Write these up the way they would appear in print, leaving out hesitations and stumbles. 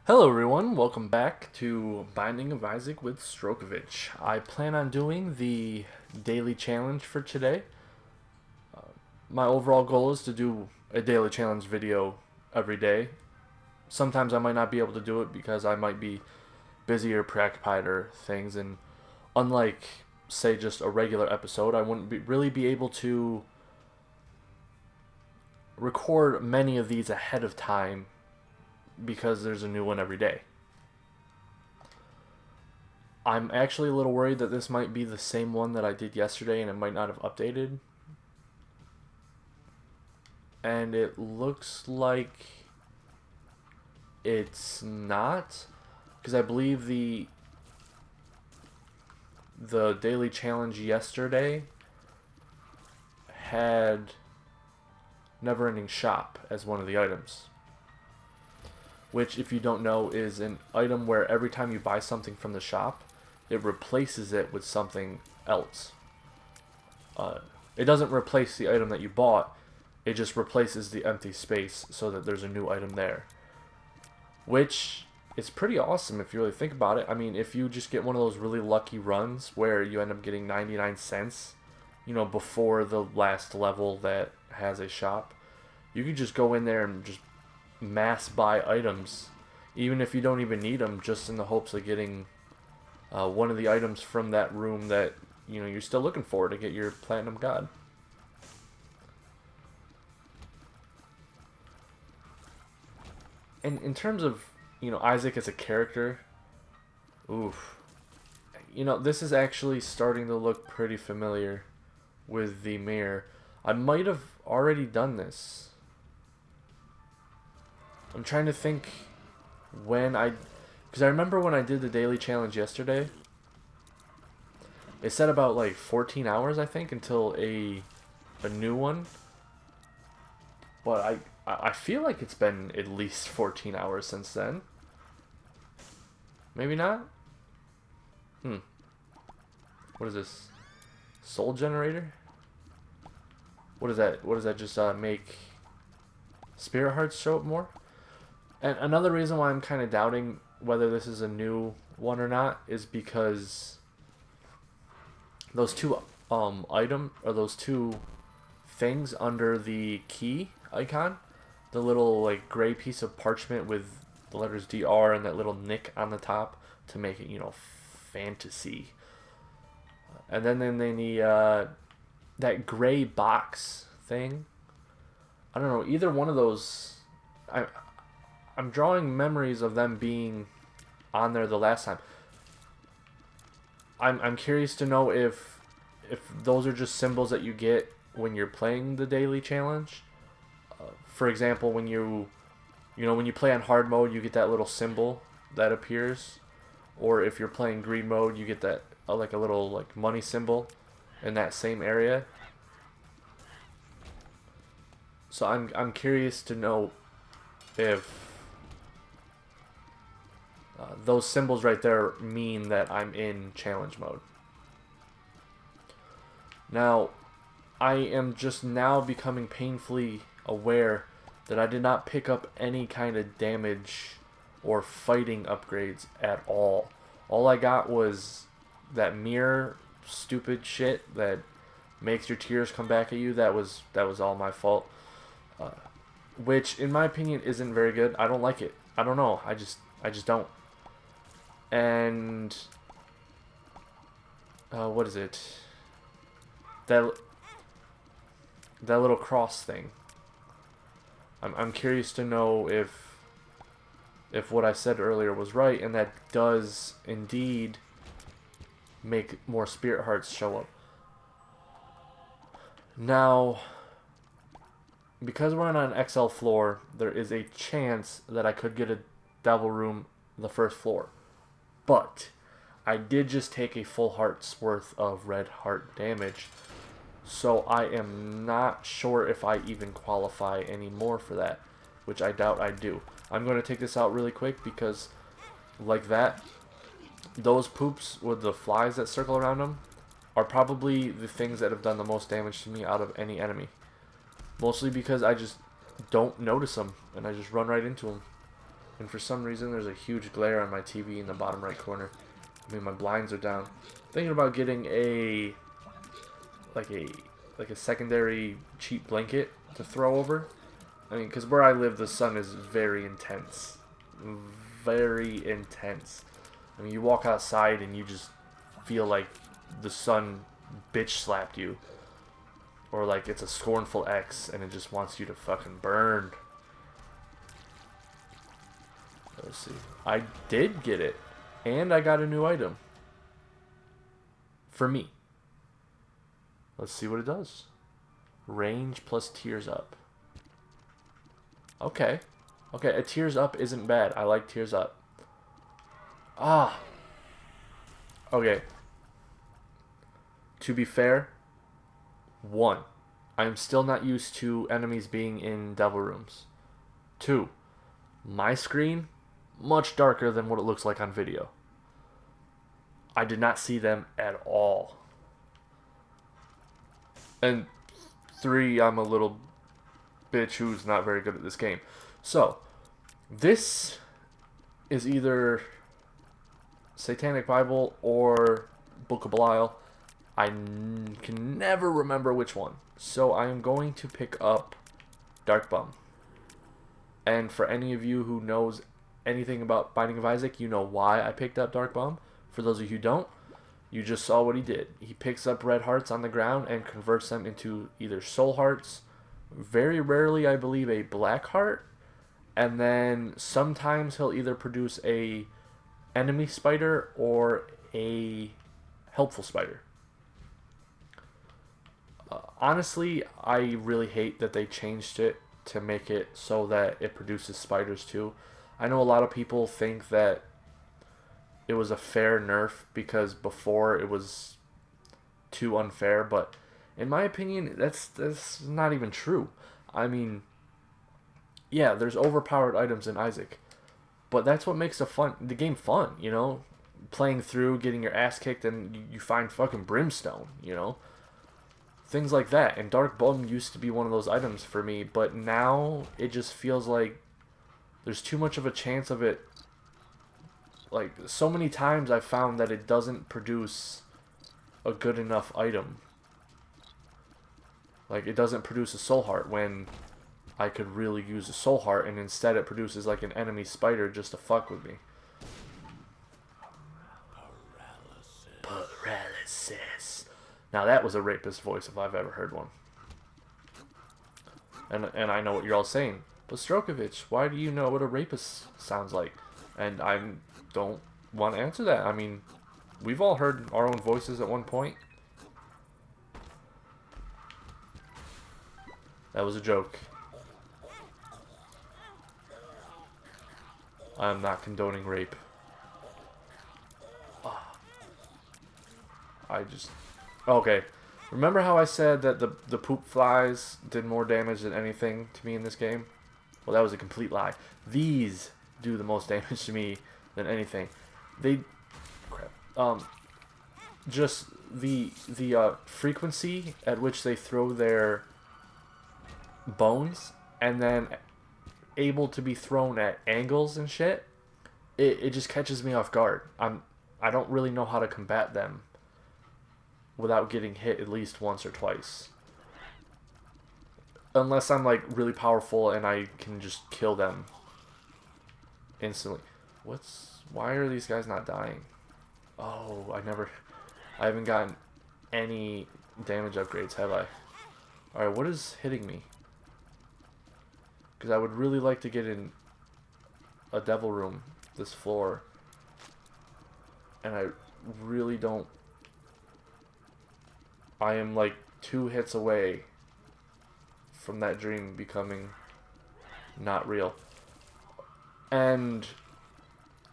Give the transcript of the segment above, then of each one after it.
Hello everyone, welcome back to Binding of Isaac with Strokovich. I plan on doing the daily challenge for today. My overall goal is to do a daily challenge video every day. Sometimes I might not be able to do it because I might be busy or preoccupied or things, and unlike, say, just a regular episode, I wouldn't really be able to record many of these ahead of time because there's a new one every day. I'm actually a little worried that this might be the same one that I did yesterday and it might not have updated. And it looks like it's not, because I believe the daily challenge yesterday had Never Ending Shop as one of the items, which, if you don't know, is an item where every time you buy something from the shop, it replaces it with something else. It doesn't replace the item that you bought, it just replaces the empty space so that there's a new item there. Which is pretty awesome if you really think about it. I mean, if you just get one of those really lucky runs where you end up getting 99 cents, before the last level that has a shop, you could just go in there and just mass buy items, even if you don't even need them, just in the hopes of getting one of the items from that room that you're still looking for to get your platinum god. And in terms of Isaac as a character, oof, this is actually starting to look pretty familiar with the mirror. I might have already done this. I'm trying to think because I remember when I did the daily challenge yesterday, it said about like 14 hours, I think, until a new one. But I feel like it's been at least 14 hours since then. Maybe not? What is this? Soul generator? What is that? What does that just make spirit hearts show up more? And another reason why I'm kind of doubting whether this is a new one or not is because those two those two things under the key icon, the little like gray piece of parchment with the letters DR and that little nick on the top to make it fantasy. And then the that gray box thing. I don't know, either one of those. I'm drawing memories of them being on there the last time. I'm curious to know if those are just symbols that you get when you're playing the daily challenge. For example, when you play on hard mode, you get that little symbol that appears, or if you're playing green mode, you get that like a little like money symbol in that same area. So I'm curious to know if those symbols right there mean that I'm in challenge mode. Now, I am just now becoming painfully aware that I did not pick up any kind of damage or fighting upgrades at all. All I got was that mirror stupid shit that makes your tears come back at you. That was all my fault. Which, in my opinion, isn't very good. I don't like it. I don't know. I just don't. And what is it? That little cross thing. I'm curious to know if what I said earlier was right, and that does indeed make more spirit hearts show up. Now, because we're on an XL floor, there is a chance that I could get a devil room on the first floor. But I did just take a full heart's worth of red heart damage, so I am not sure if I even qualify anymore for that, which I doubt I do. I'm going to take this out really quick because, like that, those poops with the flies that circle around them are probably the things that have done the most damage to me out of any enemy. Mostly because I just don't notice them and I just run right into them. And for some reason, there's a huge glare on my TV in the bottom right corner. I mean, my blinds are down. Thinking about getting a like a secondary cheap blanket to throw over. I mean, because where I live, the sun is very intense. Very intense. I mean, you walk outside and you just feel like the sun bitch slapped you. Or like it's a scornful ex and it just wants you to fucking burn. Let's see. I did get it. And I got a new item. For me. Let's see what it does. Range plus tears up. Okay. Okay, a tears up isn't bad. I like tears up. Ah. Okay. To be fair, 1. I am still not used to enemies being in devil rooms. 2. My screen, much darker than what it looks like on video. I did not see them at all. And 3, I'm a little bitch who's not very good at this game. So, this is either Satanic Bible or Book of Belial. I can never remember which one. So I am going to pick up Dark Bum. And for any of you who knows anything about Binding of Isaac, you know why I picked up Dark Bum. For those of you who don't, you just saw what he did. He picks up red hearts on the ground and converts them into either soul hearts, very rarely I believe a black heart, and then sometimes he'll either produce a enemy spider or a helpful spider. Honestly, I really hate that they changed it to make it so that it produces spiders too. I know a lot of people think that it was a fair nerf because before it was too unfair, but in my opinion, that's not even true. I mean, yeah, there's overpowered items in Isaac, but that's what makes the game fun, you know? Playing through, getting your ass kicked, and you find fucking brimstone, you know? Things like that. And Dark Bum used to be one of those items for me, but now it just feels like there's too much of a chance of it. Like, so many times I've found that it doesn't produce a good enough item. Like, it doesn't produce a soul heart when I could really use a soul heart, and instead it produces like an enemy spider just to fuck with me. Paralysis. Now that was a rapist voice if I've ever heard one. And I know what you're all saying. But Strokovich, why do you know what a rapist sounds like? And I don't want to answer that. I mean, we've all heard our own voices at one point. That was a joke. I'm not condoning rape. Okay. Remember how I said that the poop flies did more damage than anything to me in this game? Well, that was a complete lie. These do the most damage to me than anything. Just the frequency at which they throw their bones and then able to be thrown at angles and shit, it just catches me off guard. I don't really know how to combat them without getting hit at least once or twice. Unless I'm like really powerful and I can just kill them instantly. Why are these guys not dying? Oh, I haven't gotten any damage upgrades, have I? Alright, what is hitting me? Because I would really like to get in a devil room, this floor. And I really don't. I am like 2 hits away from that dream becoming not real. And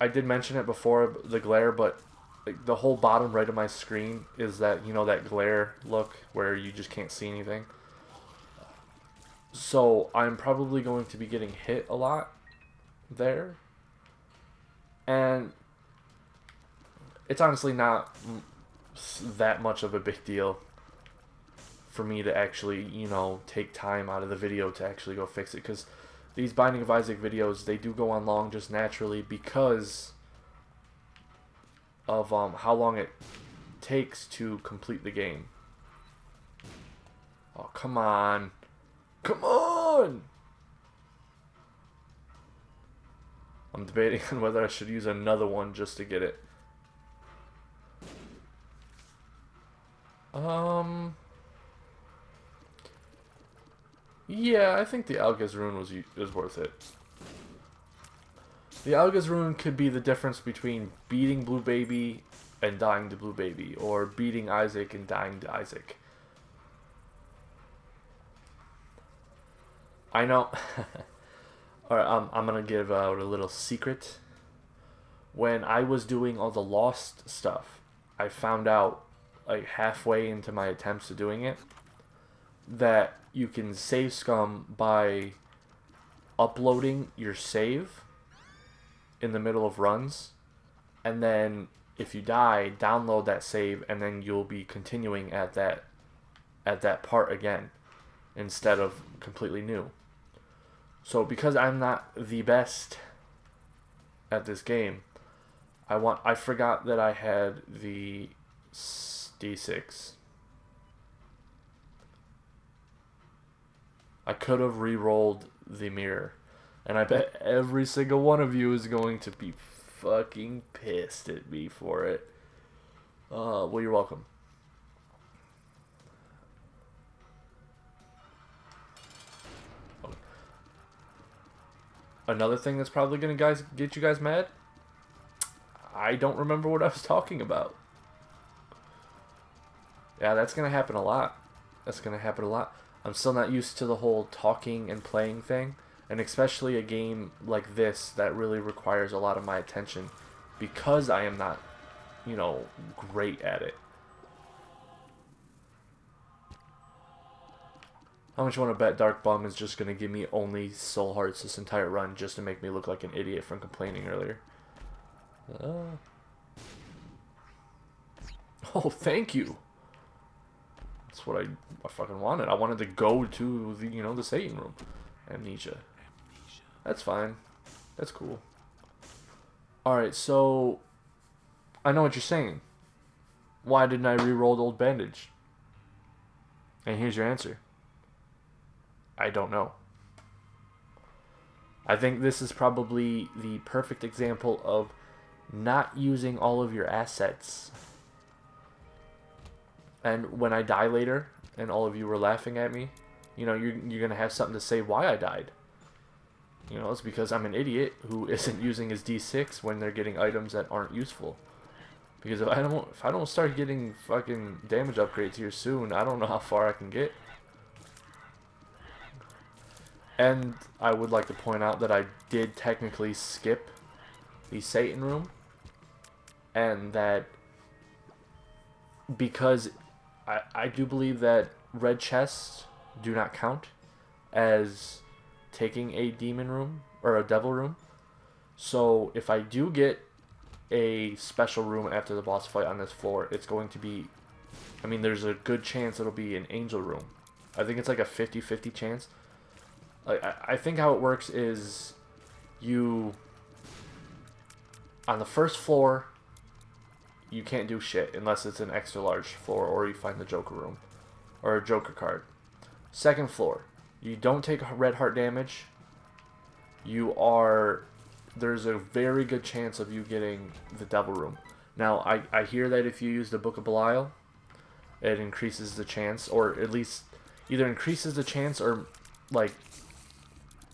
I did mention it before, the glare, but like the whole bottom right of my screen is that, you know, that glare look where you just can't see anything. So I'm probably going to be getting hit a lot there. And it's honestly not that much of a big deal for me to actually, you know, take time out of the video to actually go fix it. Because these Binding of Isaac videos, they do go on long just naturally because of how long it takes to complete the game. Oh, come on. Come on! I'm debating on whether I should use another one just to get it. Yeah, I think the Alga's Rune was worth it. The Alga's Rune could be the difference between beating Blue Baby and dying to Blue Baby, or beating Isaac and dying to Isaac. I know. Alright, I'm gonna give out a little secret. When I was doing all the Lost stuff, I found out, like halfway into my attempts of doing it, that you can save scum by uploading your save in the middle of runs, and then if you die, download that save, and then you'll be continuing at that part again instead of completely new. So because I'm not the best at this game, I forgot that I had the D6. I could have re-rolled the mirror, and I bet every single one of you is going to be fucking pissed at me for it. Well, you're welcome. Another thing that's probably gonna get you guys mad. I don't remember what I was talking about. Yeah, that's gonna happen a lot. That's gonna happen a lot. I'm still not used to the whole talking and playing thing, and especially a game like this that really requires a lot of my attention because I am not, great at it. How much you want to bet Dark Bum is just going to give me only soul hearts this entire run just to make me look like an idiot from complaining earlier? Oh, thank you. That's what I fucking wanted. I wanted to go to the, the Satan room. Amnesia. That's fine. That's cool. Alright, so I know what you're saying. Why didn't I re-roll the Old Bandage? And here's your answer. I don't know. I think this is probably the perfect example of not using all of your assets. And when I die later, and all of you were laughing at me, you're going to have something to say why I died. It's because I'm an idiot who isn't using his D6 when they're getting items that aren't useful. Because if I don't start getting fucking damage upgrades here soon, I don't know how far I can get. And I would like to point out that I did technically skip the Satan room, and that because I do believe that red chests do not count as taking a demon room or a devil room. So if I do get a special room after the boss fight on this floor, it's going to be, there's a good chance it'll be an angel room. I think it's like a 50-50 chance. Like, I think how it works is on the first floor, you can't do shit unless it's an extra large floor or you find the Joker room or a Joker card. Second floor, you don't take red heart damage. There's a very good chance of you getting the devil room. Now, I hear that if you use the Book of Belial, it increases the chance, or at least either increases the chance or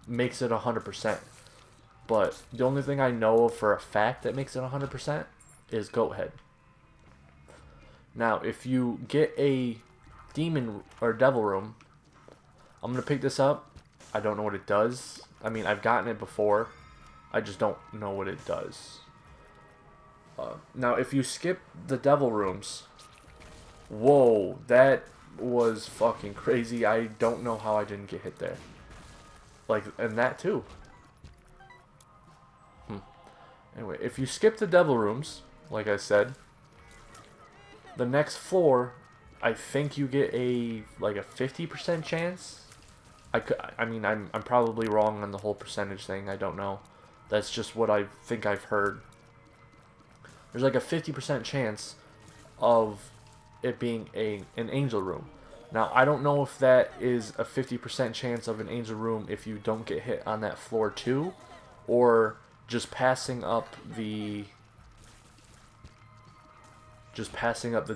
makes it 100%. But the only thing I know of for a fact that makes it 100% is Goat Head. Now, if you get a demon or devil room, I'm going to pick this up. I don't know what it does. I've gotten it before. I just don't know what it does. Now, if you skip the devil rooms, whoa, that was fucking crazy. I don't know how I didn't get hit there. And that too. Anyway, if you skip the devil rooms, like I said, the next floor, I think you get a 50% chance I mean, I'm probably wrong on the whole percentage thing. I don't know. That's just what I think I've heard. There's like a 50% chance of it being an angel room. Now, I don't know if that is a 50% chance of an angel room if you don't get hit on that floor too, or just passing up the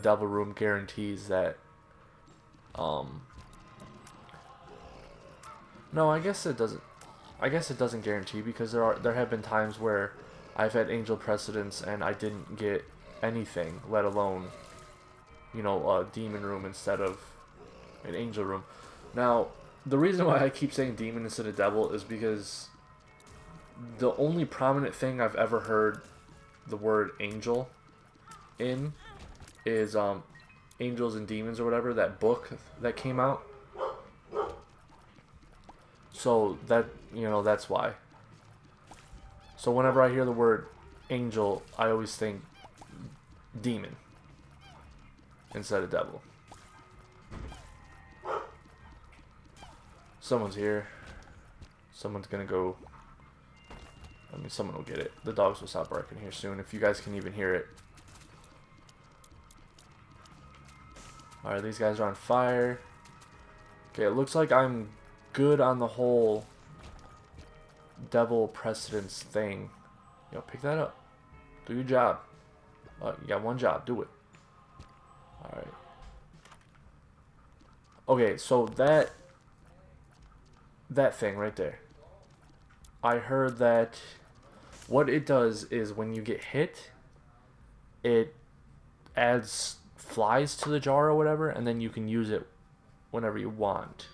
devil room guarantees that. No, I guess it doesn't. I guess it doesn't guarantee, because there have been times where I've had angel precedents and I didn't get anything, let alone, you know, a demon room instead of an angel room. Now, the reason why I keep saying demon instead of devil is because the only prominent thing I've ever heard the word angel in is Angels and Demons or whatever, that book that came out. So that, you know, that's why. So whenever I hear the word angel, I always think demon instead of devil. Someone's here. Someone's gonna go. I mean, someone will get it. The dogs will stop barking here soon, if you guys can even hear it. Alright, these guys are on fire. Okay, it looks like I'm good on the whole devil precedence thing. Yo, pick that up. Do your job. You got one job. Do it. Alright. Okay, so that thing right there. I heard that what it does is when you get hit, it adds flies to the jar or whatever, and then you can use it whenever you want.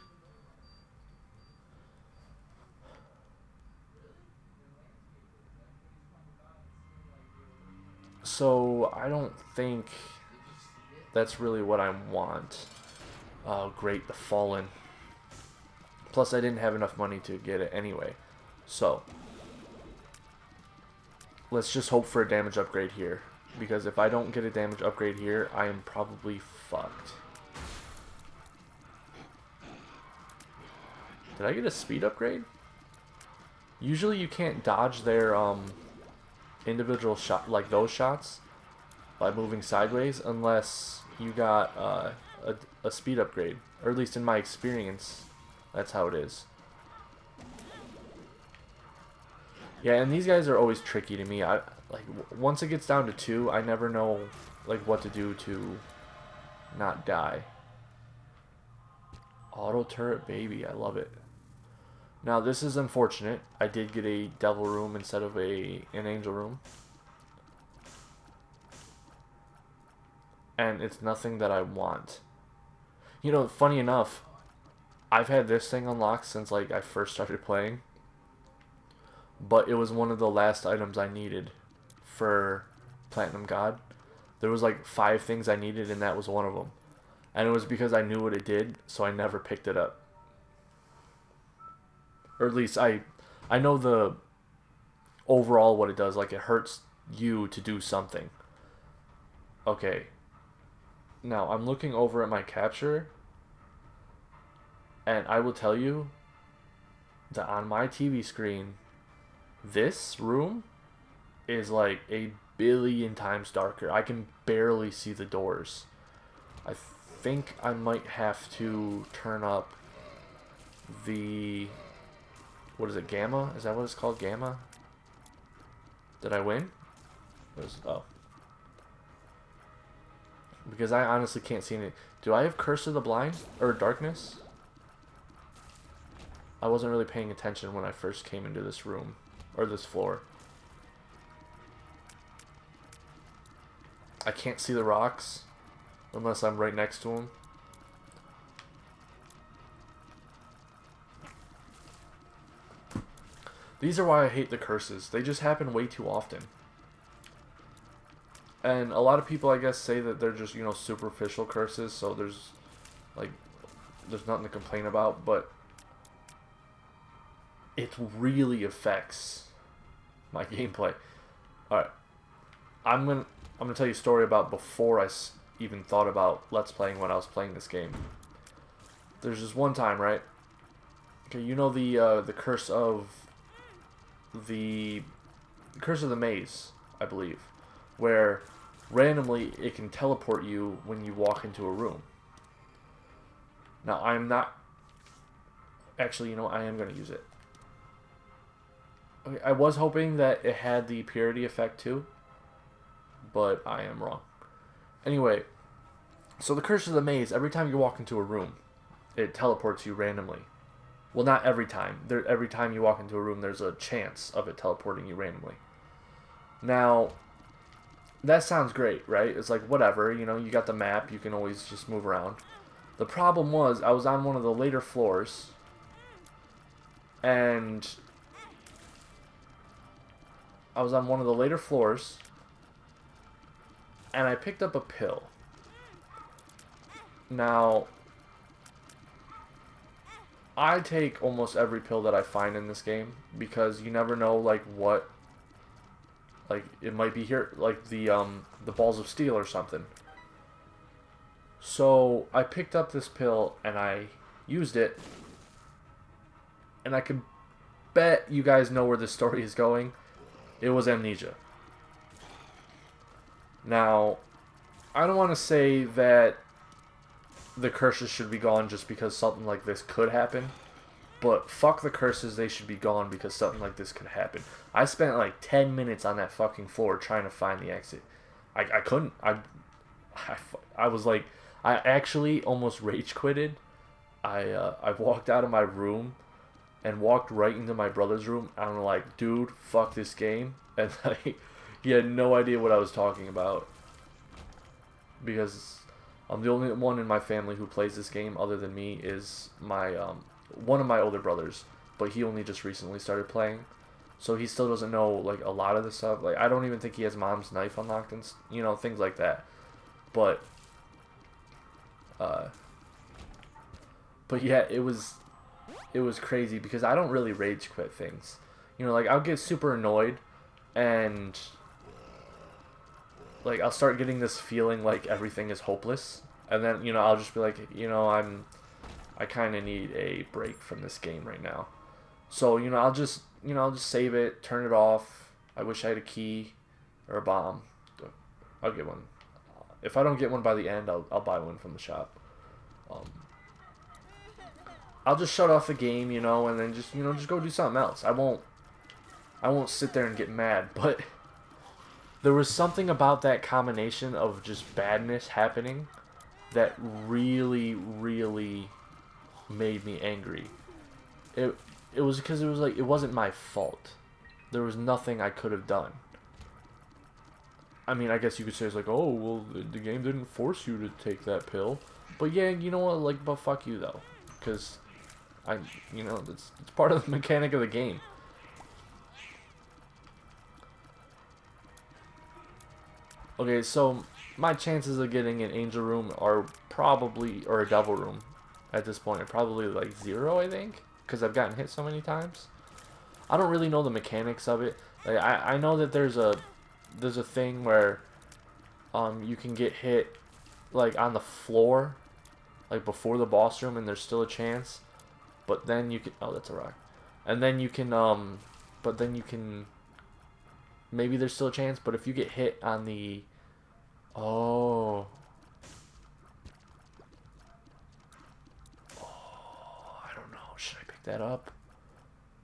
So I don't think that's really what I want. Oh, great, the Fallen. Plus, I didn't have enough money to get it anyway. So let's just hope for a damage upgrade here. Because if I don't get a damage upgrade here, I am probably fucked. Did I get a speed upgrade? Usually you can't dodge their individual shot, like those shots, by moving sideways unless you got a speed upgrade. Or at least in my experience, that's how it is. Yeah, and these guys are always tricky to me. Once it gets down to 2, I never know like what to do to not die. Auto turret baby, I love it. Now this is unfortunate. I did get a devil room instead of an angel room. And it's nothing that I want. You know, funny enough, I've had this thing unlocked since like I first started playing. But it was one of the last items I needed for Platinum God. There was like 5 things I needed, and that was one of them. And it was because I knew what it did, so I never picked it up. Or at least I know the overall what it does. Like, it hurts you to do something. Okay. Now, I'm looking over at my capture, and I will tell you that on my TV screen, this room is like a billion times darker. I can barely see the doors. I think I might have to turn up the... What is it, gamma? Is that what it's called, gamma? Did I win? Oh. Because I honestly can't see anything. Do I have Curse of the Blind? Or Darkness? I wasn't really paying attention when I first came into this room. Or this floor. I can't see the rocks. Unless I'm right next to them. These are why I hate the curses. They just happen way too often. And a lot of people, I guess, say that they're just, you know, superficial curses. So there's nothing to complain about. But it really affects my gameplay. Alright. I'm gonna tell you a story about before I even thought about Let's Playing when I was playing this game. There's this one time, right? Okay, you know the curse of the maze, I believe, where randomly it can teleport you when you walk into a room. Now I'm not actually, you know, I am gonna use it. Okay, I was hoping that it had the purity effect too, but I am wrong. Anyway, so the curse of the maze, every time you walk into a room, it teleports you randomly. Well, not every time. Every time you walk into a room, there's a chance of it teleporting you randomly. Now, that sounds great, right? It's like, whatever, you know, you got the map, you can always just move around. The problem was, I was on one of the later floors, and I picked up a pill. Now, I take almost every pill that I find in this game because you never know, like, what, like, it might be here, like the balls of steel or something. So I picked up this pill and I used it, and I could bet you guys know where this story is going. It was amnesia. Now, I don't want to say that the curses should be gone just because something like this could happen, but fuck the curses, they should be gone because something like this could happen. I spent like 10 minutes on that fucking floor trying to find the exit. I couldn't. I was like, I actually almost rage quitted. I walked out of my room and walked right into my brother's room. I'm like, dude, fuck this game. And like, he had no idea what I was talking about. Because I'm the only one in my family who plays this game other than me is my, one of my older brothers. But he only just recently started playing. So he still doesn't know, like, a lot of the stuff. Like, I don't even think he has Mom's knife unlocked and, you know, things like that. But yeah, it was crazy because I don't really rage quit things. You know, like, I'll get super annoyed and, like, I'll start getting this feeling like everything is hopeless. And then, you know, I'll just be like, you know, I kind of need a break from this game right now. So, you know, I'll just save it, turn it off. I wish I had a key or a bomb. I'll get one. If I don't get one by the end, I'll buy one from the shop. I'll just shut off the game, you know, and then just go do something else. I won't sit there and get mad, but there was something about that combination of just badness happening that really, really made me angry. It was because it was like, it wasn't my fault. There was nothing I could have done. I mean, I guess you could say it's like, oh, well, the game didn't force you to take that pill. But yeah, you know what, like, but fuck you, though. Because, you know, it's part of the mechanic of the game. Okay, so my chances of getting an angel room are probably, or a devil room at this point, are probably like 0, I think. Because I've gotten hit so many times. I don't really know the mechanics of it. Like, I know that there's a thing where you can get hit like on the floor, like before the boss room, and there's still a chance. But then you can, oh, that's a rock. And then you can but then you can, maybe there's still a chance, but if you get hit on the, oh, I don't know, should I pick that up?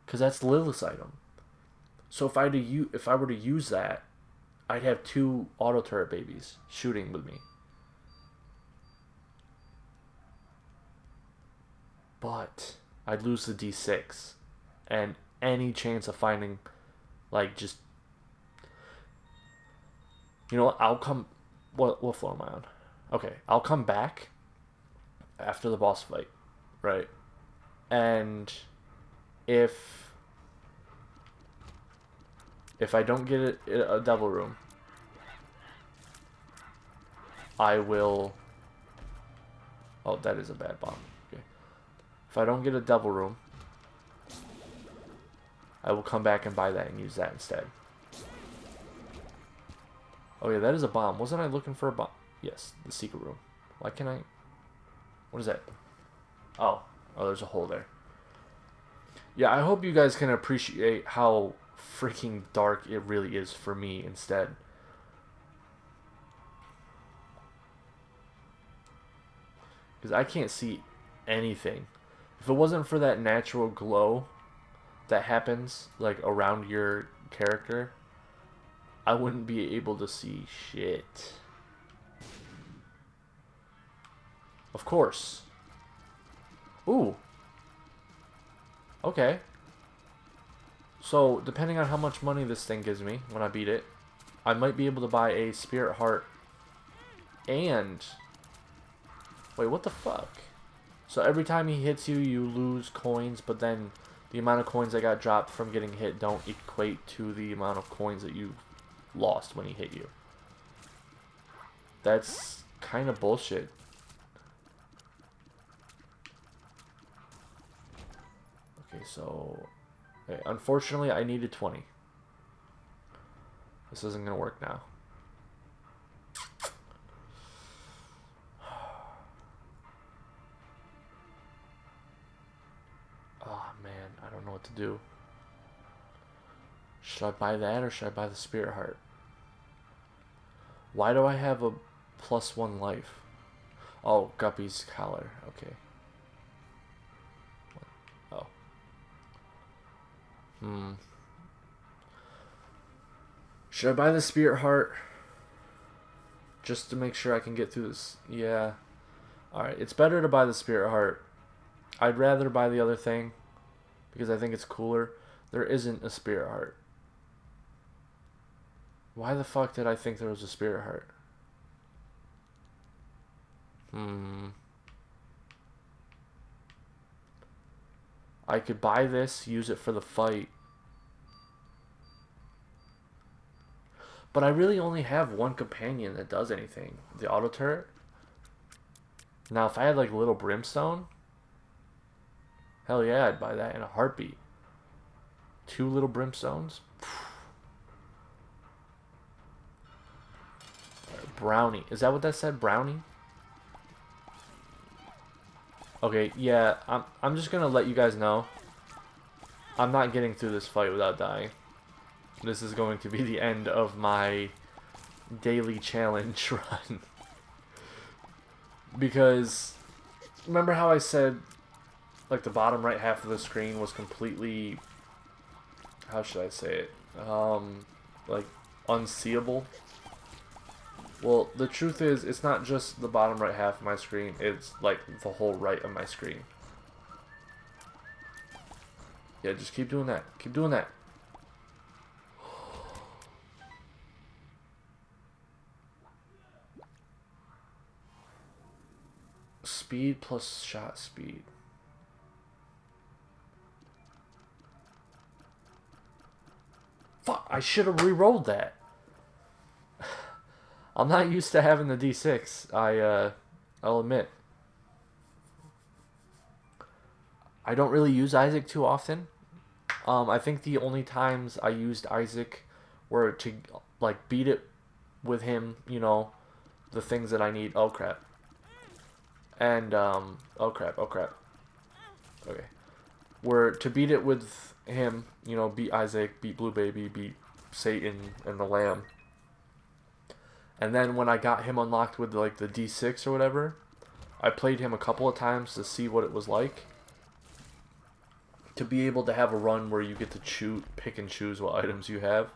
Because that's Lilith's item. So if I were to use that, I'd have 2 auto turret babies shooting with me. But I'd lose the D6 and any chance of finding, like, just, you know what, I'll come, what floor am I on? Okay, I'll come back after the boss fight, right? And if I don't get a devil room, I will, oh, that is a bad bomb. Okay. If I don't get a devil room, I will come back and buy that and use that instead. Oh yeah, that is a bomb. Wasn't I looking for a bomb? Yes, the secret room. Why can't I? What is that? Oh, there's a hole there. Yeah, I hope you guys can appreciate how freaking dark it really is for me instead. Because I can't see anything. If it wasn't for that natural glow that happens like around your character, I wouldn't be able to see shit. Of course. Ooh. Okay. So, depending on how much money this thing gives me when I beat it, I might be able to buy a spirit heart and... Wait, what the fuck? So every time he hits you, you lose coins, but then the amount of coins that got dropped from getting hit don't equate to the amount of coins that you lost when he hit you. That's kind of bullshit. Okay, so... Okay, unfortunately, I needed 20. This isn't going to work now. Oh, man. I don't know what to do. Should I buy that or should I buy the spirit heart? Why do I have a +1 life? Oh, Guppy's collar. Okay. Oh. Should I buy the spirit heart? Just to make sure I can get through this. Yeah. Alright, it's better to buy the spirit heart. I'd rather buy the other thing because I think it's cooler. There isn't a spirit heart. Why the fuck did I think there was a spirit heart? I could buy this, use it for the fight. But I really only have one companion that does anything. The auto turret. Now, if I had like a little brimstone, hell yeah, I'd buy that in a heartbeat. 2 little brimstones. Brownie. Is that what that said? Brownie? Okay, yeah, I'm just gonna let you guys know. I'm not getting through this fight without dying. This is going to be the end of my daily challenge run. Because, remember how I said, like, the bottom right half of the screen was completely, how should I say it, like, unseeable? Well, the truth is, it's not just the bottom right half of my screen, it's, like, the whole right of my screen. Yeah, just keep doing that. Keep doing that. Speed plus shot speed. Fuck, I should have re-rolled that. I'm not used to having the D6. I'll admit. I don't really use Isaac too often. I think the only times I used Isaac were to, like, beat it with him, you know, the things that I need. Oh, crap. And, oh, crap, oh, crap. Okay. Were to beat it with him, you know, beat Isaac, beat Blue Baby, beat Satan and the Lamb. And then when I got him unlocked with, like, the D6 or whatever, I played him a couple of times to see what it was like. To be able to have a run where you get to pick and choose what items you have.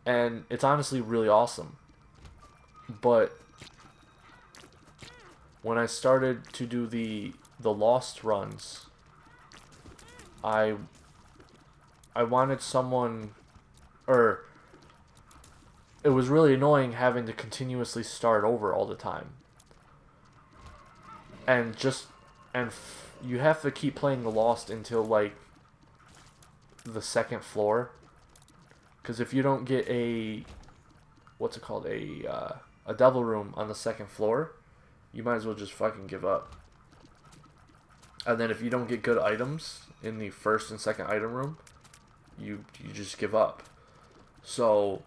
And it's honestly really awesome. But when I started to do the Lost runs, I wanted someone, or it was really annoying having to continuously start over all the time. And you have to keep playing the Lost until, like, the second floor. Because if you don't get a, what's it called, a devil room on the second floor, you might as well just fucking give up. And then if you don't get good items in the first and second item room, you just give up. So,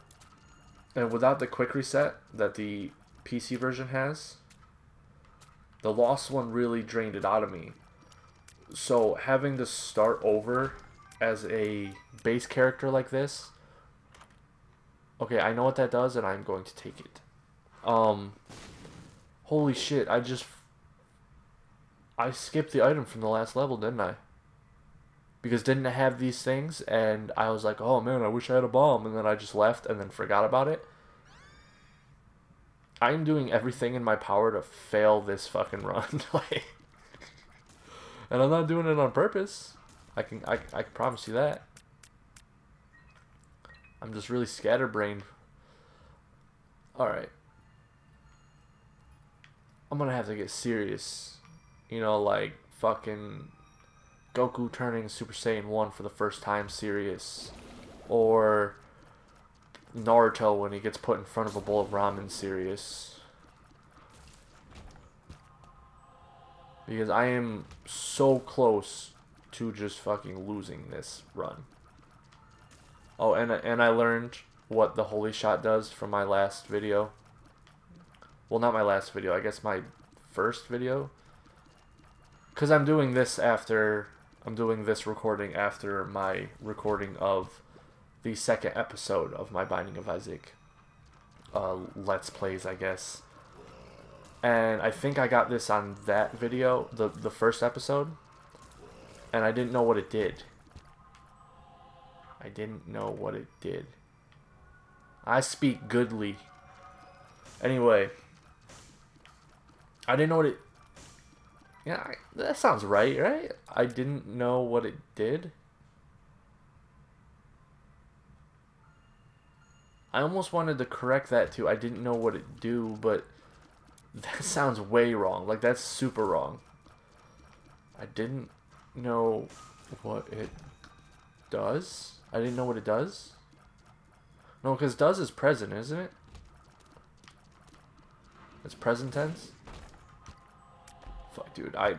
and without the quick reset that the PC version has, the Lost one really drained it out of me. So having to start over as a base character like this, okay, I know what that does, and I'm going to take it. Holy shit! I skipped the item from the last level, didn't I? Because didn't I have these things, and I was like, oh man, I wish I had a bomb, and then I just left and then forgot about it. I'm doing everything in my power to fail this fucking run, like, and I'm not doing it on purpose. I can promise you that. I'm just really scatterbrained. All right, I'm gonna have to get serious. You know, like fucking Goku turning Super Saiyan 1 for the first time serious, or Naruto when he gets put in front of a bowl of ramen serious. Because I am so close to just fucking losing this run. Oh, and I learned what the holy shot does from my last video. Well, not my last video, I guess my first video. Because I'm doing this recording after my recording of the second episode of my Binding of Isaac Let's Plays, I guess. And I think I got this on that video, the first episode, and I didn't know what it did. I didn't know what it did. I speak goodly. Anyway, I didn't know what it... Yeah, that sounds right? I didn't know what it did. I almost wanted to correct that too. I didn't know what it do, but that sounds way wrong. Like, that's super wrong. I didn't know what it does. I didn't know what it does. No, because does is present, isn't it? It's present tense. Fuck, dude. I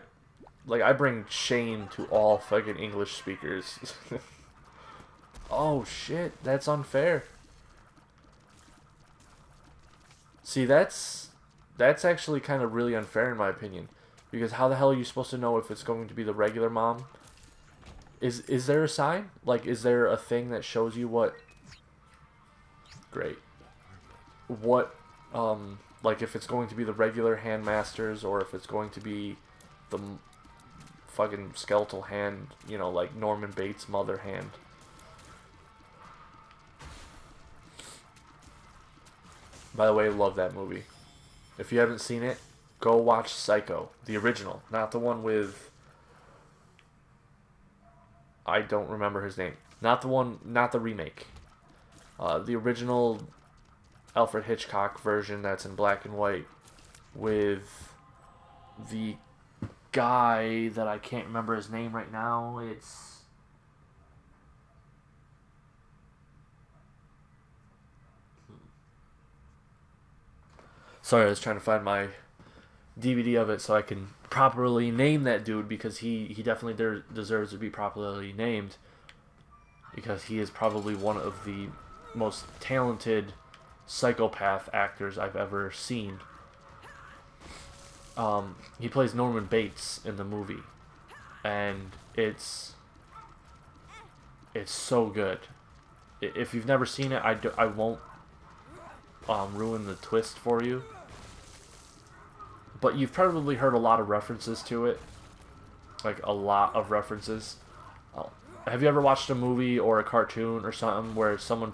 bring shame to all fucking English speakers. Oh, shit. That's unfair. See, that's actually kind of really unfair in my opinion. Because how the hell are you supposed to know if it's going to be the regular mom? Is there a sign? Like, is there a thing that shows you what... Great. What, like if it's going to be the regular handmasters or if it's going to be the fucking skeletal hand, you know, like Norman Bates' mother hand. By the way, love that movie. If you haven't seen it, go watch Psycho, the original, not the one with... I don't remember his name. Not the remake. The original Alfred Hitchcock version that's in black and white with the guy that I can't remember his name right now. It's... Sorry, I was trying to find my DVD of it so I can properly name that dude, because he definitely deserves to be properly named, because he is probably one of the most talented psychopath actors I've ever seen. He plays Norman Bates in the movie, and it's so good. If you've never seen it, I won't ruin the twist for you. But you've probably heard a lot of references to it. Like, a lot of references. Have you ever watched a movie or a cartoon or something where someone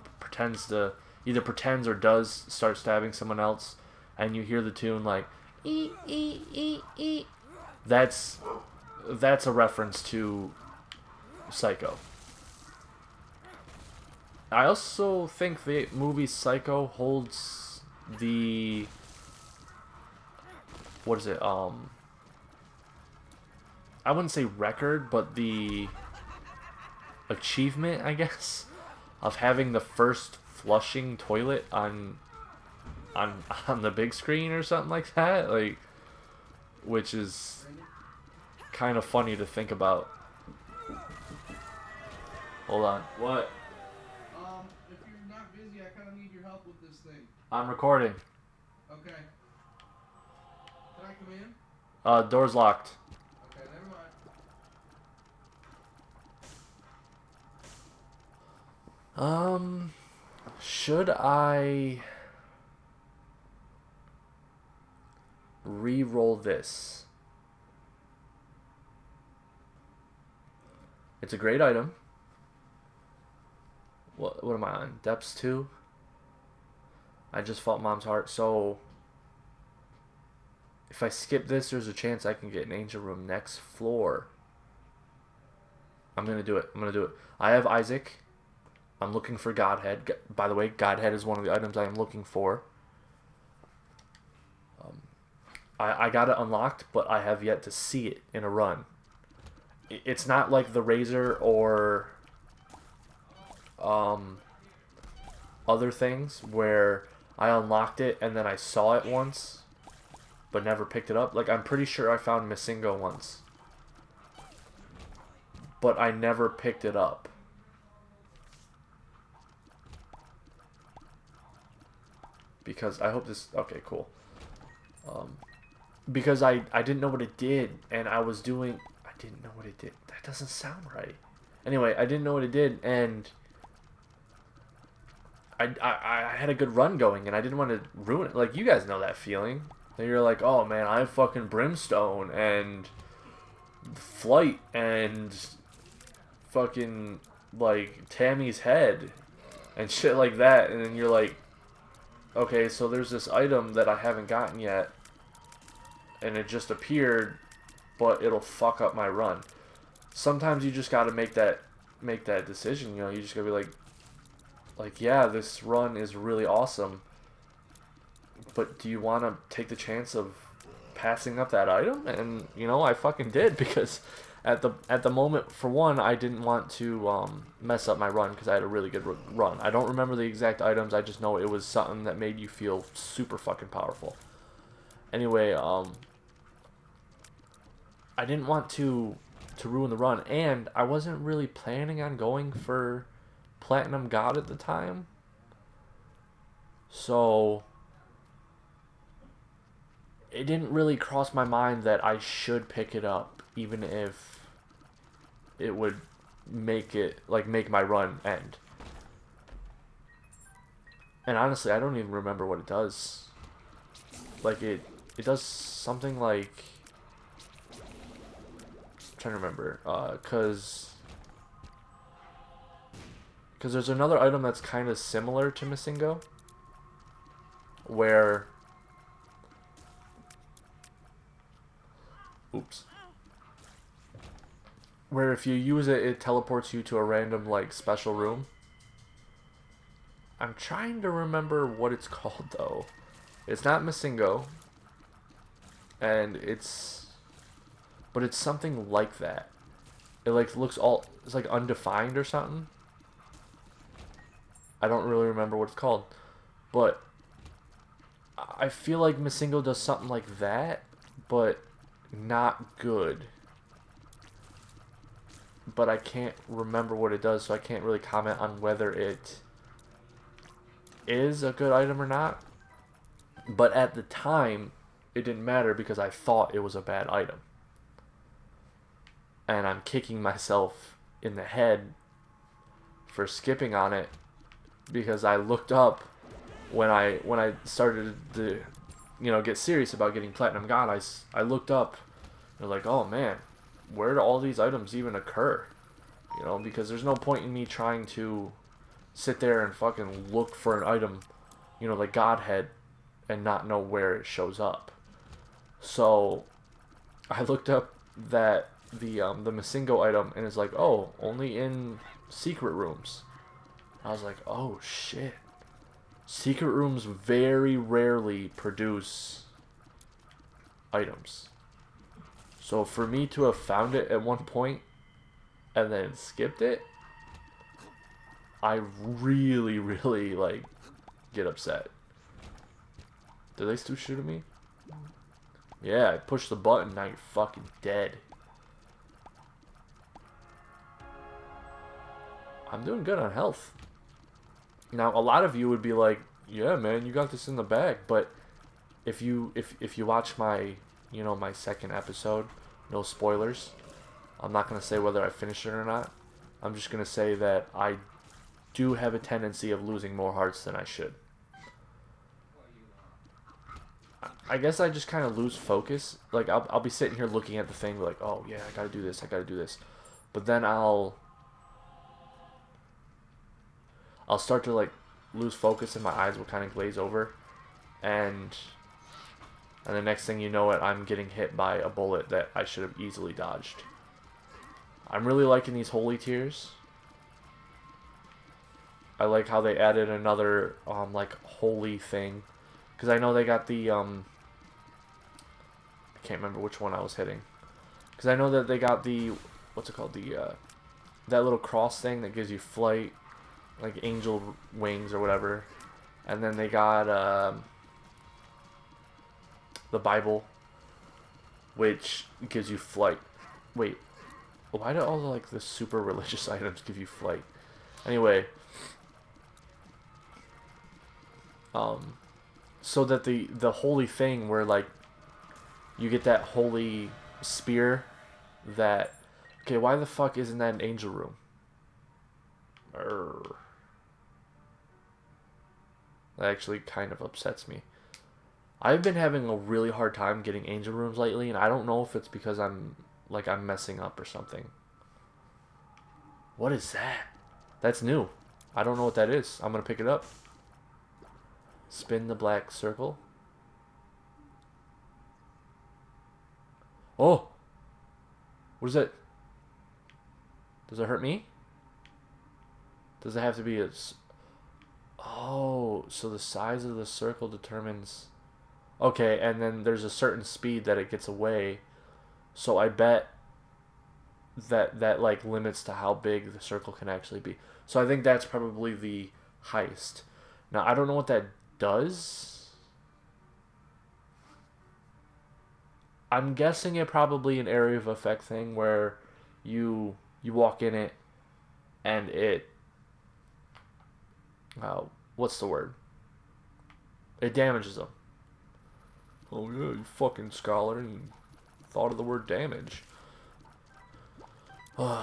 either pretends or does start stabbing someone else, and you hear the tune like, ee, ee, ee, ee? That's a reference to Psycho. I also think the movie Psycho holds the... What is it? I wouldn't say record, but the achievement, I guess, of having the first flushing toilet on the big screen or something like that, like, which is kind of funny to think about. Hold on. What? If you're not busy, I kind of need your help with this thing. I'm recording. Okay. Can I come in? Door's locked. Okay, never mind. Um, should I re-roll this? It's a great item. What am I on? Depths 2? I just fought Mom's Heart, so if I skip this, there's a chance I can get an Angel Room next floor. I'm gonna do it. I have Isaac. I'm looking for Godhead. By the way, Godhead is one of the items I am looking for. I got it unlocked, but I have yet to see it in a run. It's not like the Razor or other things where I unlocked it and then I saw it once, but never picked it up. Like, I'm pretty sure I found Masingo once, but I never picked it up. Because I hope this... Okay, cool. Because I didn't know what it did, and I was doing... I didn't know what it did. That doesn't sound right. Anyway, I didn't know what it did, and I had a good run going, and I didn't want to ruin it. Like, you guys know that feeling. And you're like, oh, man, I have fucking Brimstone, and Flight, and fucking, like, Tammy's head, and shit like that, and then you're like, okay, so there's this item that I haven't gotten yet, and it just appeared, but it'll fuck up my run. Sometimes you just gotta make that decision, you know, you just gotta be like, yeah, this run is really awesome, but do you want to take the chance of passing up that item? And, you know, I fucking did, because at the moment, for one, I didn't want to mess up my run, because I had a really good run. I don't remember the exact items, I just know it was something that made you feel super fucking powerful. Anyway, I didn't want to ruin the run, and I wasn't really planning on going for Platinum God at the time. So it didn't really cross my mind that I should pick it up, even if it would make my run end. And honestly, I don't even remember what it does. Like, it does something like... I'm trying to remember. Because there's another item that's kind of similar to Masingo, where... Oops. Where if you use it, it teleports you to a random, like, special room. I'm trying to remember what it's called, though. It's not Masingo. And it's... But it's something like that. It, like, looks all... It's, like, undefined or something. I don't really remember what it's called. But I feel like Masingo does something like that, but not good. But I can't remember what it does, so I can't really comment on whether it is a good item or not. But at the time, it didn't matter because I thought it was a bad item. And I'm kicking myself in the head for skipping on it, because I looked up when I started to, you know, get serious about getting Platinum God. I looked up and like, oh man, where do all these items even occur? You know, because there's no point in me trying to sit there and fucking look for an item, you know, like Godhead, and not know where it shows up. So I looked up that the Masingo item, and it's like, oh, only in secret rooms. I was like, oh shit. Secret rooms very rarely produce items. So for me to have found it at one point and then skipped it, I really, really, like, get upset. Did they still shoot at me? Yeah, I pushed the button, now you're fucking dead. I'm doing good on health. Now, a lot of you would be like, yeah, man, you got this in the bag. But if you watch my, you know, my second episode, no spoilers, I'm not going to say whether I finished it or not. I'm just going to say that I do have a tendency of losing more hearts than I should. I guess I just kind of lose focus. Like, I'll be sitting here looking at the thing like, oh, yeah, I gotta do this, I gotta do this. But then I'll start to, like, lose focus and my eyes will kind of glaze over. And the next thing you know it, I'm getting hit by a bullet that I should have easily dodged. I'm really liking these holy tears. I like how they added another, like, holy thing. Because I know they got the, I can't remember which one I was hitting. Because I know that they got the, what's it called? The, that little cross thing that gives you flight. Like angel wings or whatever. And then they got, the Bible. Which gives you flight. Wait. Why do all the, like, the super religious items give you flight? Anyway. So that the holy thing where, like, you get that holy spear that... Okay, why the fuck isn't that an angel room? That actually kind of upsets me. I've been having a really hard time getting angel rooms lately, and I don't know if it's because I'm messing up or something. What is that? That's new. I don't know what that is. I'm gonna pick it up. Spin the black circle. Oh! What is that? Does it hurt me? Does it have to be a... Oh, so the size of the circle determines... Okay, and then there's a certain speed that it gets away. So I bet that like limits to how big the circle can actually be. So I think that's probably the heist. Now, I don't know what that does. I'm guessing it probably an area of effect thing where you walk in it and it... what's the word? It damages them. Oh yeah, you fucking scholar, and you thought of the word damage. Ooh,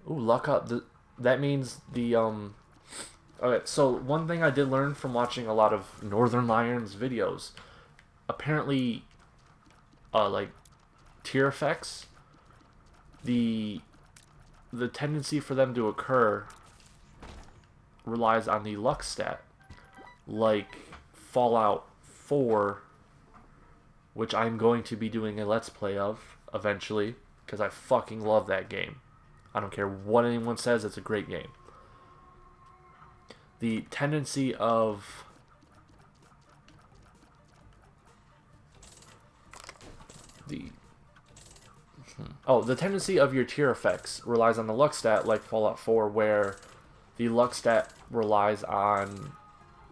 luck up. That means the Okay, so one thing I did learn from watching a lot of Northern Lions videos, apparently, like tier effects, the tendency for them to occur relies on the luck stat, like Fallout 4, which I'm going to be doing a Let's Play of eventually, because I fucking love that game. I don't care what anyone says, it's a great game. The tendency of... the tendency of your tier effects relies on the luck stat, like Fallout 4, where the luck stat relies on,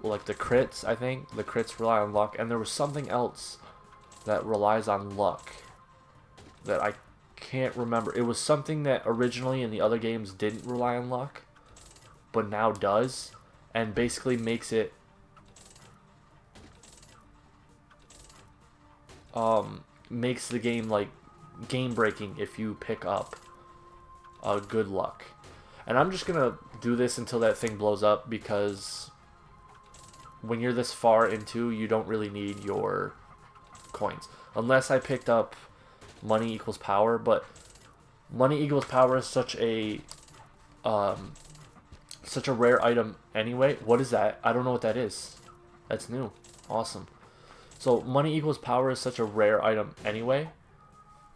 like, the crits, I think. The crits rely on luck, and there was something else that relies on luck that I can't remember. It was something that originally in the other games didn't rely on luck, but now does, and basically makes it makes the game, like, game breaking if you pick up good luck. And I'm just gonna do this until that thing blows up, because when you're this far into, you don't really need your coins. Unless I picked up money equals power, but money equals power is such a rare item anyway. What is that? I don't know what that is. That's new. Awesome. So money equals power is such a rare item anyway.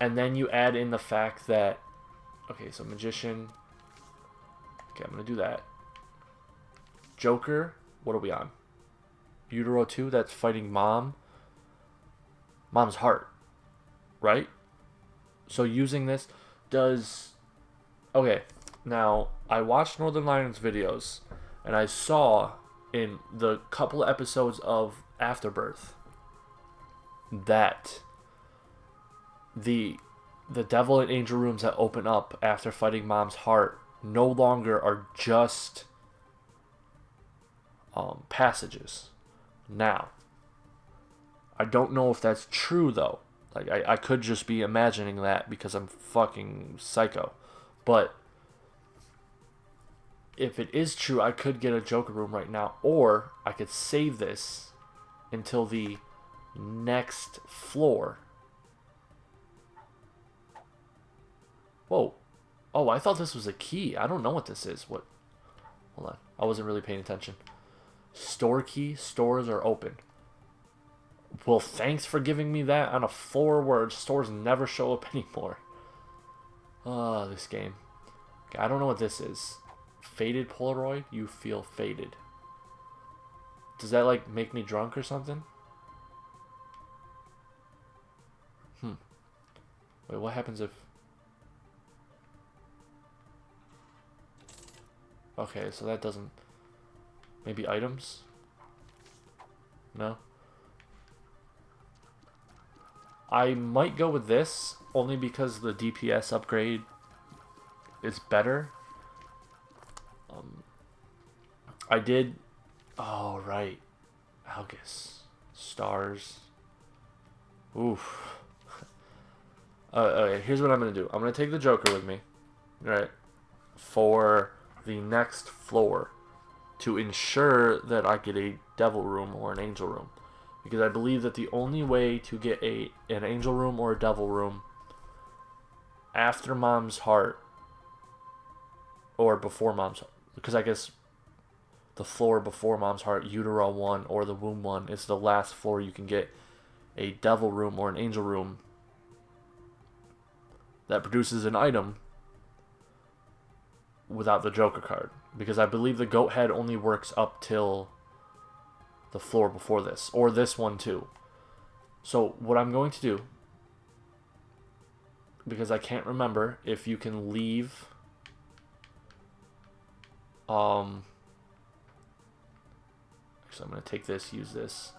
And then you add in the fact that... Okay, so magician... Okay, I'm going to do that. Joker, what are we on? Utero 2, that's fighting Mom. Mom's heart, right? So using this does... Okay, now, I watched Northern Lions videos, and I saw in the couple episodes of Afterbirth that the devil and angel rooms that open up after fighting Mom's heart no longer are just passages. Now, I don't know if that's true though. Like, I could just be imagining that because I'm fucking psycho. But if it is true, I could get a Joker room right now, or I could save this until the next floor. Whoa. Oh, I thought this was a key. I don't know what this is. What? Hold on. I wasn't really paying attention. Store key. Stores are open. Well, thanks for giving me that on a floor where stores never show up anymore. Oh, this game. Okay, I don't know what this is. Faded Polaroid? You feel faded. Does that, like, make me drunk or something? Wait, what happens if... Okay, so that doesn't... Maybe items? No? I might go with this, only because the DPS upgrade is better. I did... Oh, right. Algus. Stars. Oof. Okay, here's what I'm going to do. I'm going to take the Joker with me. Right. For the next floor. To ensure that I get a devil room or an angel room. Because I believe that the only way to get an angel room or a devil room after Mom's Heart, or before Mom's Heart, because I guess the floor before Mom's Heart, Utero 1 or the Womb 1, is the last floor you can get a devil room or an angel room that produces an item without the Joker card. Because I believe the goat head only works up till the floor before this, or this one too. So what I'm going to do, because I can't remember if you can leave actually I'm going to take this, use this.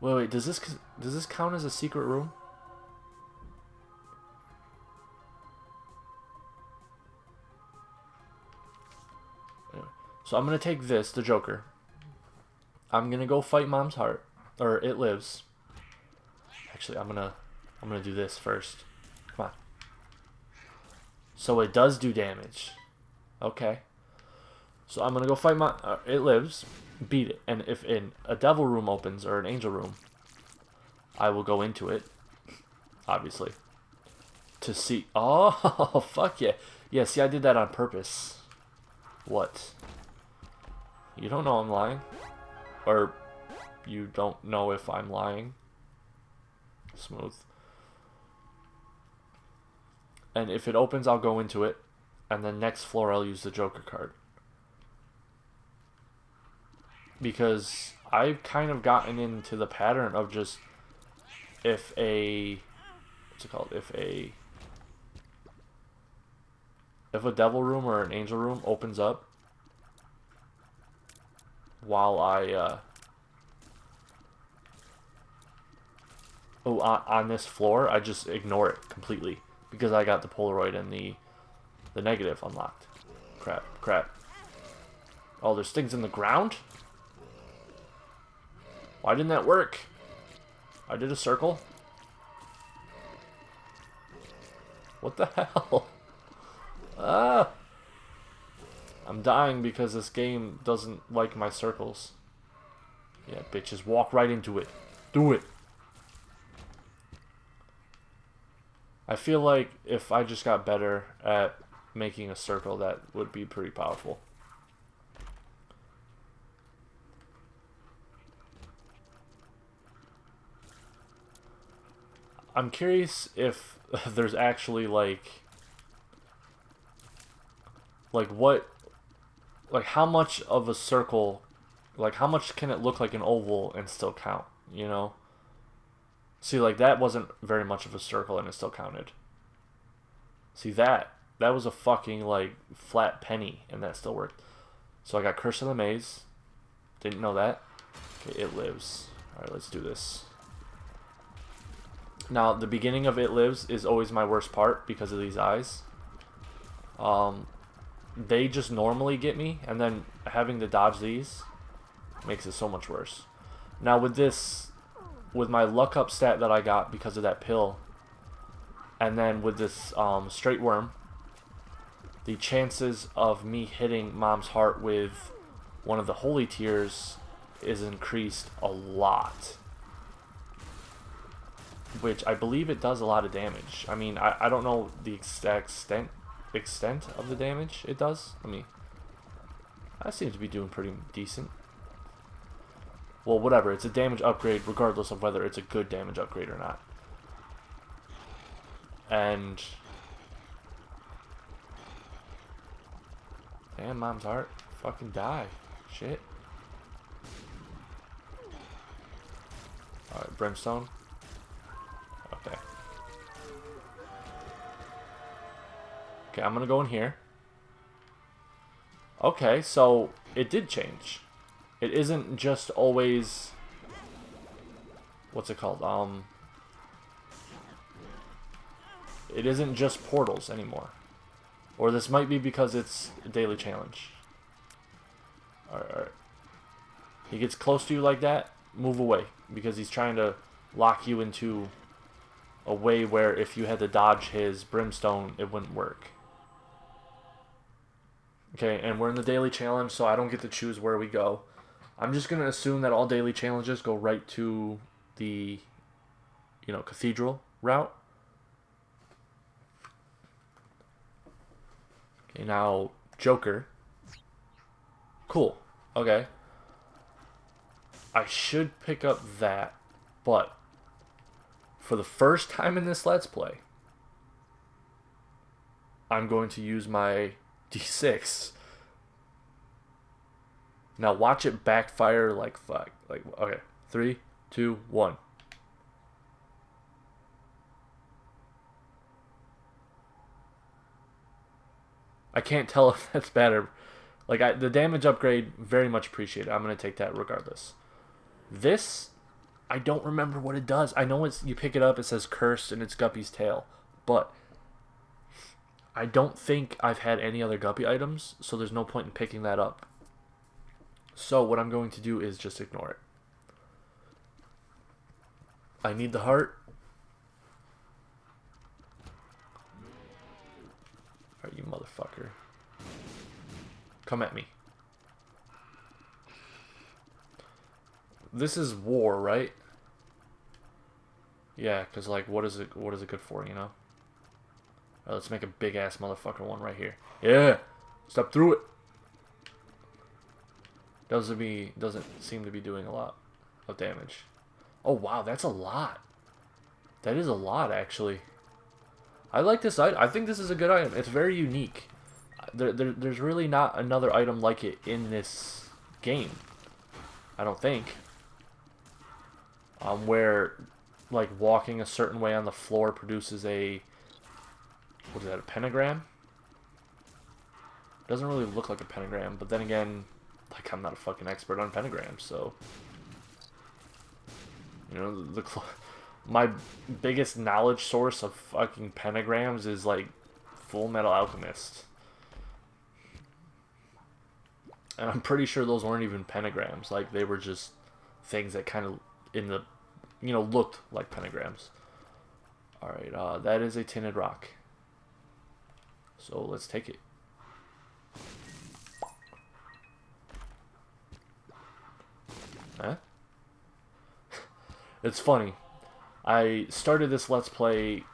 Wait, does this count as a secret room? Anyway, so I'm going to take this, the Joker. I'm going to go fight Mom's Heart, or It Lives. Actually, I'm going to do this first. Come on. So it does do damage. Okay. So I'm going to go fight It Lives, beat it, and if a devil room opens or an angel room, I will go into it, obviously, to see. Oh, fuck yeah. Yeah, see, I did that on purpose. What? You don't know I'm lying? Or you don't know if I'm lying? Smooth. And if it opens, I'll go into it, and then next floor I'll use the Joker card. Because I've kind of gotten into the pattern of just, if a, what's it called, if a devil room or an angel room opens up while I, on this floor, I just ignore it completely. Because I got the Polaroid and the negative unlocked. Crap. Oh, there's things in the ground? Why didn't that work? I did a circle. What the hell? Ah! I'm dying because this game doesn't like my circles. Yeah, bitches, walk right into it. Do it. I feel like if I just got better at making a circle, that would be pretty powerful. I'm curious if there's actually like what, like how much of a circle, like how much can it look like an oval and still count, you know? See, like that wasn't very much of a circle and it still counted. See, that was a fucking like flat penny and that still worked. So I got Curse of the Maze. Didn't know that. Okay, It Lives. Alright, let's do this. Now, the beginning of It Lives is always my worst part because of these eyes. They just normally get me, and then having to dodge these makes it so much worse. Now, with this, with my luck up stat that I got because of that pill, and then with this straight worm, the chances of me hitting Mom's heart with one of the holy tears is increased a lot. Which I believe it does a lot of damage. I mean, I don't know the exact extent of the damage it does. That seems to be doing pretty decent. Well, whatever. It's a damage upgrade regardless of whether it's a good damage upgrade or not. And... damn, Mom's heart. Fucking die. Shit. Alright, brimstone. Okay. Okay, I'm gonna go in here. Okay, so it did change. It isn't just always... what's it called? It isn't just portals anymore. Or this might be because it's a daily challenge. Alright. He gets close to you like that, move away. Because he's trying to lock you into a way where if you had to dodge his brimstone, it wouldn't work. Okay, and we're in the daily challenge, so I don't get to choose where we go. I'm just going to assume that all daily challenges go right to the, cathedral route. Okay, now, Joker. Cool. Okay. I should pick up that, but for the first time in this Let's Play, I'm going to use my D6. Now watch it backfire like fuck. Okay. 3, 2, 1. I can't tell if that's better. The damage upgrade, very much appreciated. I'm going to take that regardless. This, I don't remember what it does. I know you pick it up, it says cursed, and it's Guppy's tail. But I don't think I've had any other Guppy items, so there's no point in picking that up. So what I'm going to do is just ignore it. I need the heart. Alright, you motherfucker. Come at me. This is war, right? Yeah, because, what is it good for, Alright, let's make a big-ass motherfucker one right here. Yeah! Step through it! Doesn't seem to be doing a lot of damage. Oh, wow, that's a lot. That is a lot, actually. I like this item. I think this is a good item. It's very unique. There's really not another item like it in this game. I don't think. Where, walking a certain way on the floor produces a... what is that, a pentagram? Doesn't really look like a pentagram, but then again, I'm not a fucking expert on pentagrams, so... my biggest knowledge source of fucking pentagrams is, Full Metal Alchemist. And I'm pretty sure those weren't even pentagrams. They were just things that kind of, looked like pentagrams. Alright, that is a tinted rock. So, let's take it. Huh? It's funny. I started this Let's Play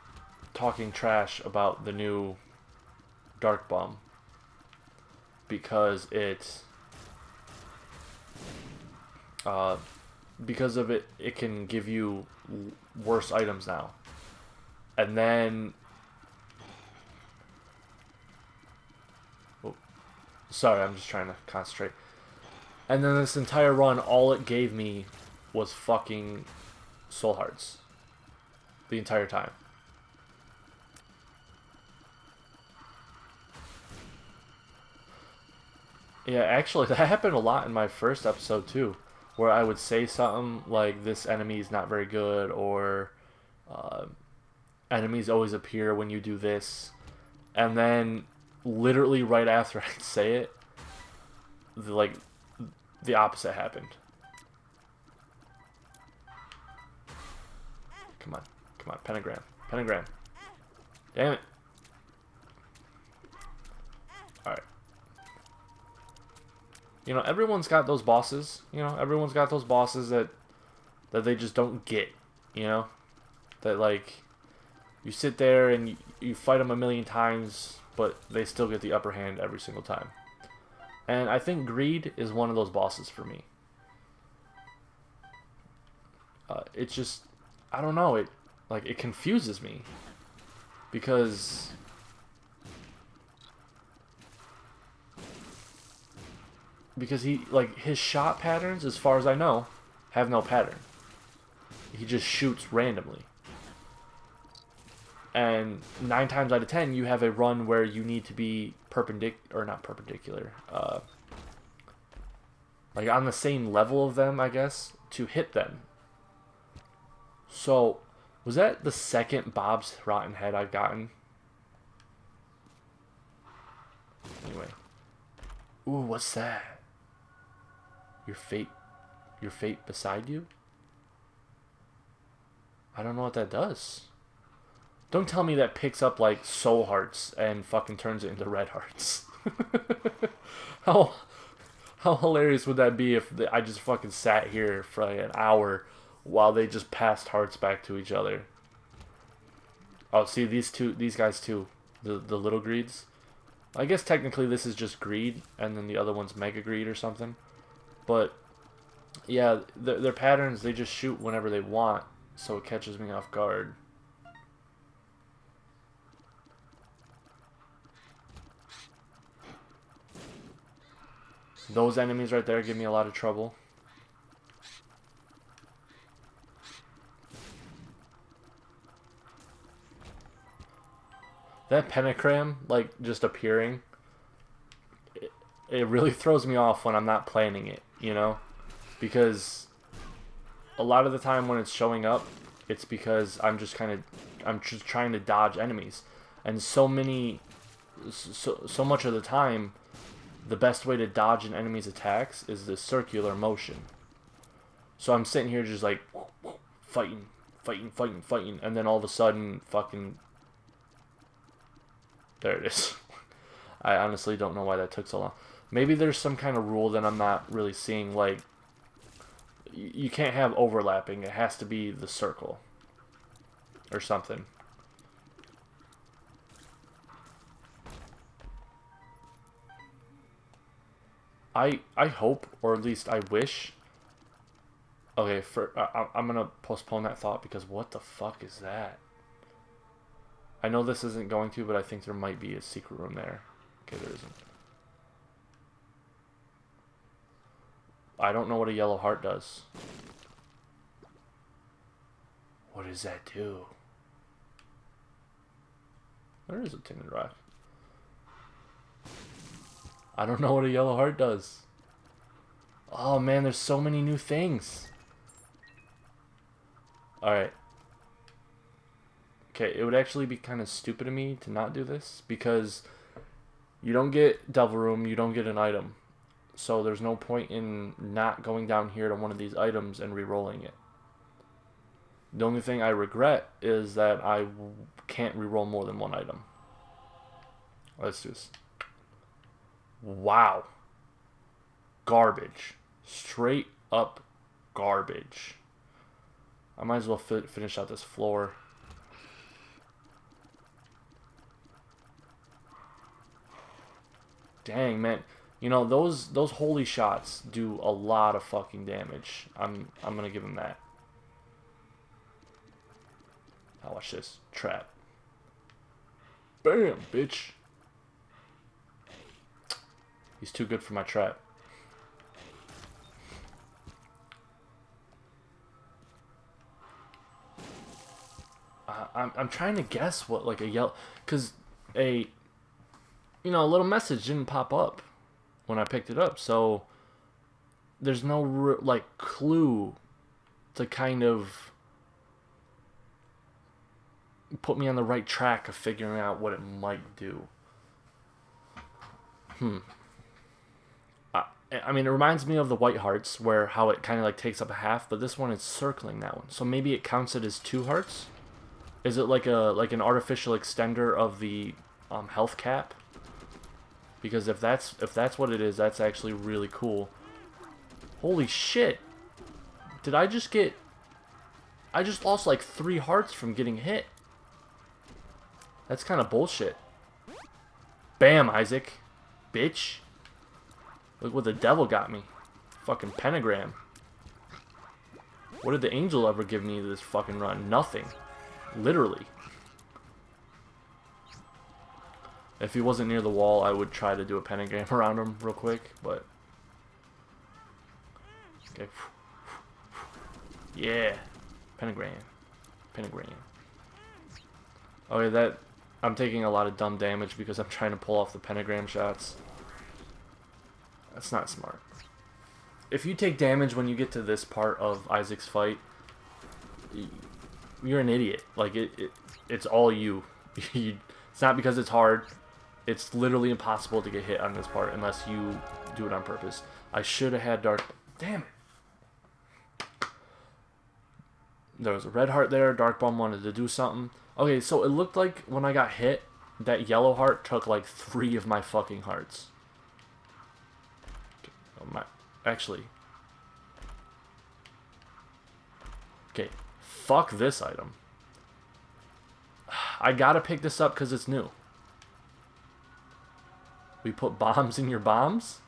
talking trash about the new Dark Bomb. Because of it, it can give you worse items now. And then... oh, sorry, I'm just trying to concentrate. And then this entire run, all it gave me was fucking soul hearts. The entire time. Yeah, actually, that happened a lot in my first episode, too. Where I would say something like, this enemy is not very good, or enemies always appear when you do this. And then, literally right after I'd say it, the opposite happened. Come on. Come on. Pentagram. Pentagram. Damn it. Alright. You know, everyone's got those bosses. You know, everyone's got those bosses that they just don't get. You know? That, like, you sit there and you fight them a million times, but they still get the upper hand every single time. And I think greed is one of those bosses for me. It's just, I don't know, it confuses me. Because he, like, his shot patterns, as far as I know, have no pattern. He just shoots randomly. And 9 times out of 10, you have a run where you need to be perpendicular, or not perpendicular, like on the same level of them, I guess, to hit them. So, was that the second Bob's Rotten Head I've gotten? Anyway. Ooh, what's that? Your fate beside you? I don't know what that does. Don't tell me that picks up, like, soul hearts and fucking turns it into red hearts. How hilarious would that be if I just fucking sat here for like an hour while they just passed hearts back to each other? Oh, see, these guys too. The little greeds. I guess technically this is just greed, and then the other one's mega greed or something. But, yeah, their patterns, they just shoot whenever they want, so it catches me off guard. Those enemies right there give me a lot of trouble. That pentagram, like, just appearing, it really throws me off when I'm not planning it, you know? Because a lot of the time when it's showing up, it's because I'm just trying to dodge enemies. And so much of the time, the best way to dodge an enemy's attacks is the circular motion. So I'm sitting here just like fighting, and then all of a sudden fucking there it is. I honestly don't know why that took so long. Maybe there's some kind of rule that I'm not really seeing, like you can't have overlapping. It has to be the circle or something. I hope, or at least I wish. Okay, I'm gonna postpone that thought because what the fuck is that? I know this isn't going to, but I think there might be a secret room there. Okay, there isn't. I don't know what a yellow heart does. What does that do? There is a tinted rock. I don't know what a yellow heart does. Oh man, there's so many new things. Alright. Okay, it would actually be kind of stupid of me to not do this, because you don't get Devil Room, you don't get an item. So there's no point in not going down here to one of these items and re-rolling it. The only thing I regret is that I can't re-roll more than one item. Let's do this. Wow. Garbage. Straight up garbage. I might as well finish out this floor. Dang, man. You know, those holy shots do a lot of fucking damage. I'm gonna give him that. Now watch this. Trap. Bam, bitch. He's too good for my trap. I'm trying to guess what, like, a yellow, because a little message didn't pop up when I picked it up, so there's no like clue to kind of put me on the right track of figuring out what it might do. I mean, it reminds me of the white hearts, where how it kind of like takes up a half, but this one is circling that one. So maybe it counts it as 2 hearts? Is it like an artificial extender of the health cap? Because if that's what it is, that's actually really cool. Holy shit! Did I just get... I just lost like 3 hearts from getting hit. That's kind of bullshit. Bam, Isaac. Bitch. Look what the devil got me. Fucking pentagram. What did the angel ever give me this fucking run? Nothing. Literally. If he wasn't near the wall, I would try to do a pentagram around him real quick, but... Okay. Yeah. Pentagram. Pentagram. Okay, that... I'm taking a lot of dumb damage because I'm trying to pull off the pentagram shots. That's not smart. If you take damage when you get to this part of Isaac's fight, you're an idiot. Like, it's all you. It's not because it's hard. It's literally impossible to get hit on this part unless you do it on purpose. I should have had dark... Damn it. There was a red heart there. Dark Bum wanted to do something. Okay, so it looked like when I got hit, that yellow heart took like 3 of my fucking hearts. Actually. Okay, fuck this item. I gotta pick this up because it's new. We put bombs in your bombs?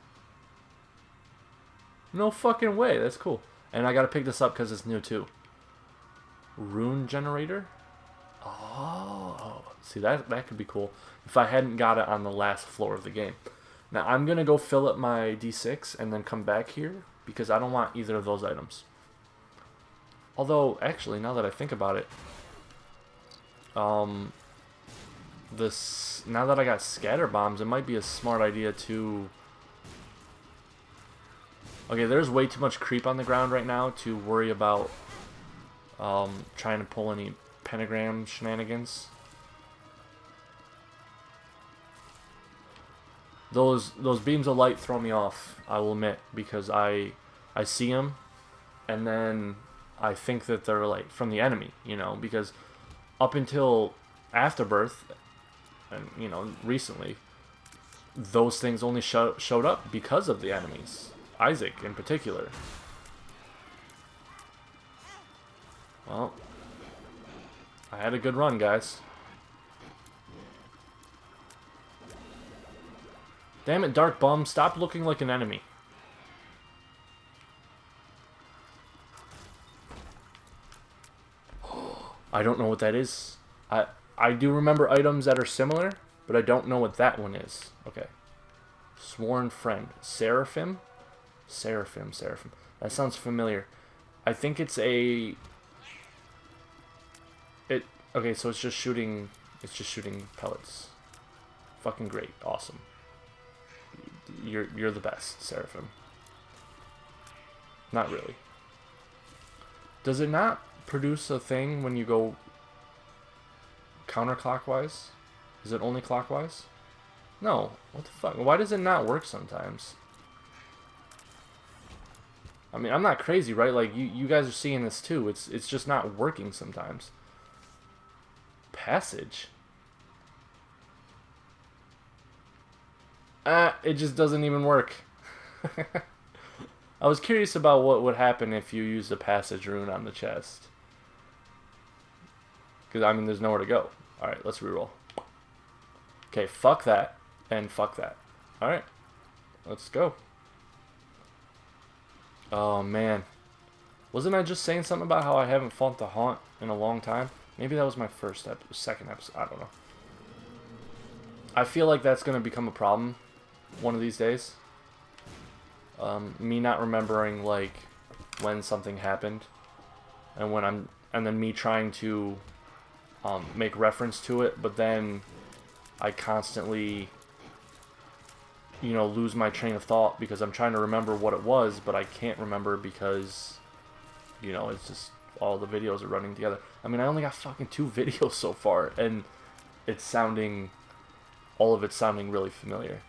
No fucking way, that's cool. And I gotta pick this up because it's new too. Rune generator? Oh, see that could be cool if I hadn't got it on the last floor of the game. Now I'm gonna go fill up my D6 and then come back here because I don't want either of those items. Although, actually, now that I think about it, now that I got scatter bombs, it might be a smart idea to... Okay, there's way too much creep on the ground right now to worry about trying to pull any pentagram shenanigans. Those beams of light throw me off, I will admit, because I see them, and then I think that they're like from the enemy, you know, because up until Afterbirth, and you know, recently, those things only showed up because of the enemies, Isaac in particular. Well, I had a good run, guys. Damn it, Dark Bum, stop looking like an enemy. I don't know what that is. I do remember items that are similar, but I don't know what that one is. Okay. Sworn Friend. Seraphim? Seraphim. That sounds familiar. I think it's a... Okay, so it's just shooting pellets. Fucking great. Awesome. You're the best, Seraphim. Not really. Does it not produce a thing when you go counterclockwise? Is it only clockwise? No. What the fuck? Why does it not work sometimes? I mean, I'm not crazy, right? Like, you guys are seeing this too. It's just not working sometimes. Passage? It just doesn't even work. I was curious about what would happen if you used a passage rune on the chest. Because, I mean, there's nowhere to go. Alright, let's reroll. Okay, fuck that. And fuck that. Alright. Let's go. Oh, man. Wasn't I just saying something about how I haven't fought the Haunt in a long time? Maybe that was my second episode. I don't know. I feel like that's going to become a problem one of these days. Me not remembering, like, when something happened. And then me trying to make reference to it, but then I constantly, you know, lose my train of thought because I'm trying to remember what it was, but I can't remember because, you know, it's just all the videos are running together. I mean, I only got fucking 2 videos so far, and all of it's sounding really familiar.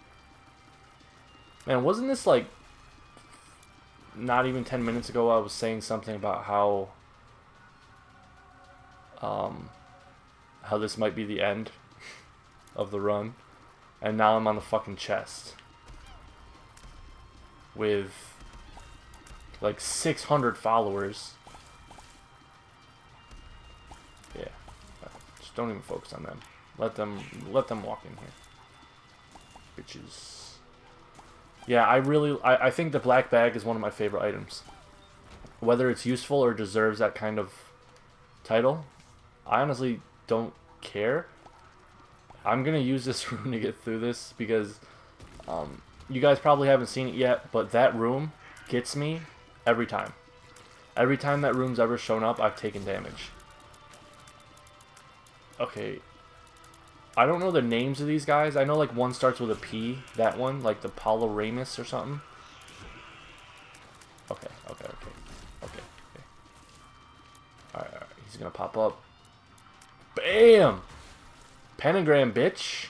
Man, wasn't this like not even 10 minutes ago I was saying something about how this might be the end of the run? And now I'm on the fucking chest. With like 600 followers. Yeah. Just don't even focus on them. Let them walk in here. Bitches. Yeah, I think the black bag is one of my favorite items. Whether it's useful or deserves that kind of title, I honestly don't care. I'm gonna use this room to get through this because you guys probably haven't seen it yet, but that room gets me every time. Every time that room's ever shown up, I've taken damage. Okay. I don't know the names of these guys. I know like one starts with a P. That one, like the Paulo Ramus or something. Okay. Alright. He's gonna pop up. Bam! Pentagram, bitch.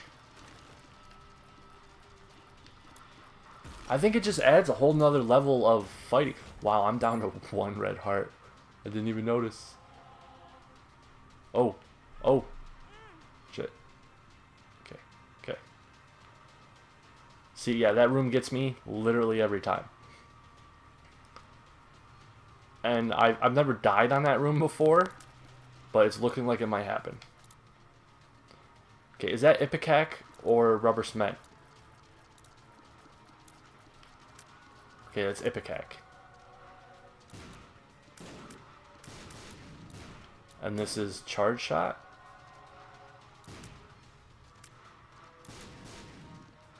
I think it just adds a whole nother level of fighting. Wow, I'm down to 1 red heart. I didn't even notice. Oh. Shit. Okay. See, yeah, that room gets me literally every time. And I've never died on that room before, but it's looking like it might happen. Okay, is that Ipecac or Rubber Cement? Okay, that's Ipecac. And this is Charge Shot?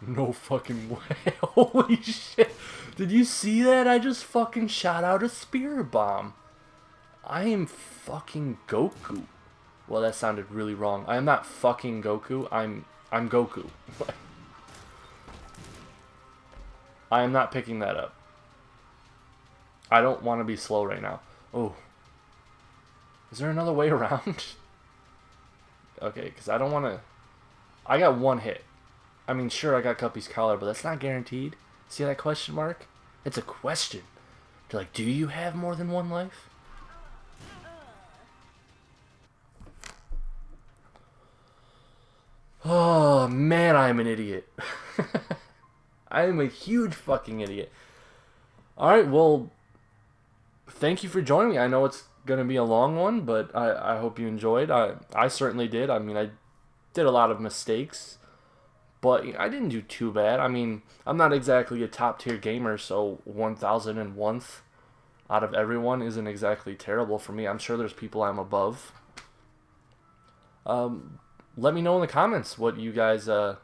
No fucking way. Holy shit. Did you see that? I just fucking shot out a Spirit Bomb. I am fucking Goku. Well, that sounded really wrong. I am not fucking Goku. I'm Goku. I am not picking that up. I don't want to be slow right now. Oh. Is there another way around? Okay, because I don't want to... I got 1 hit. I mean, sure, I got Guppy's collar, but that's not guaranteed. See that question mark? It's a question. They're like, do you have more than 1 life? Oh, man, I am an idiot. I am a huge fucking idiot. Alright, well, thank you for joining me. I know it's going to be a long one, but I hope you enjoyed. I certainly did. I mean, I did a lot of mistakes, but I didn't do too bad. I mean, I'm not exactly a top-tier gamer, so 1001th out of everyone isn't exactly terrible for me. I'm sure there's people I'm above. Let me know in the comments what you guys, like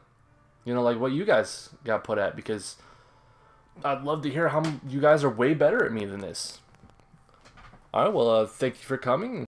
what you guys got put at, because I'd love to hear how you guys are way better at me than this. Alright, well, thank you for coming.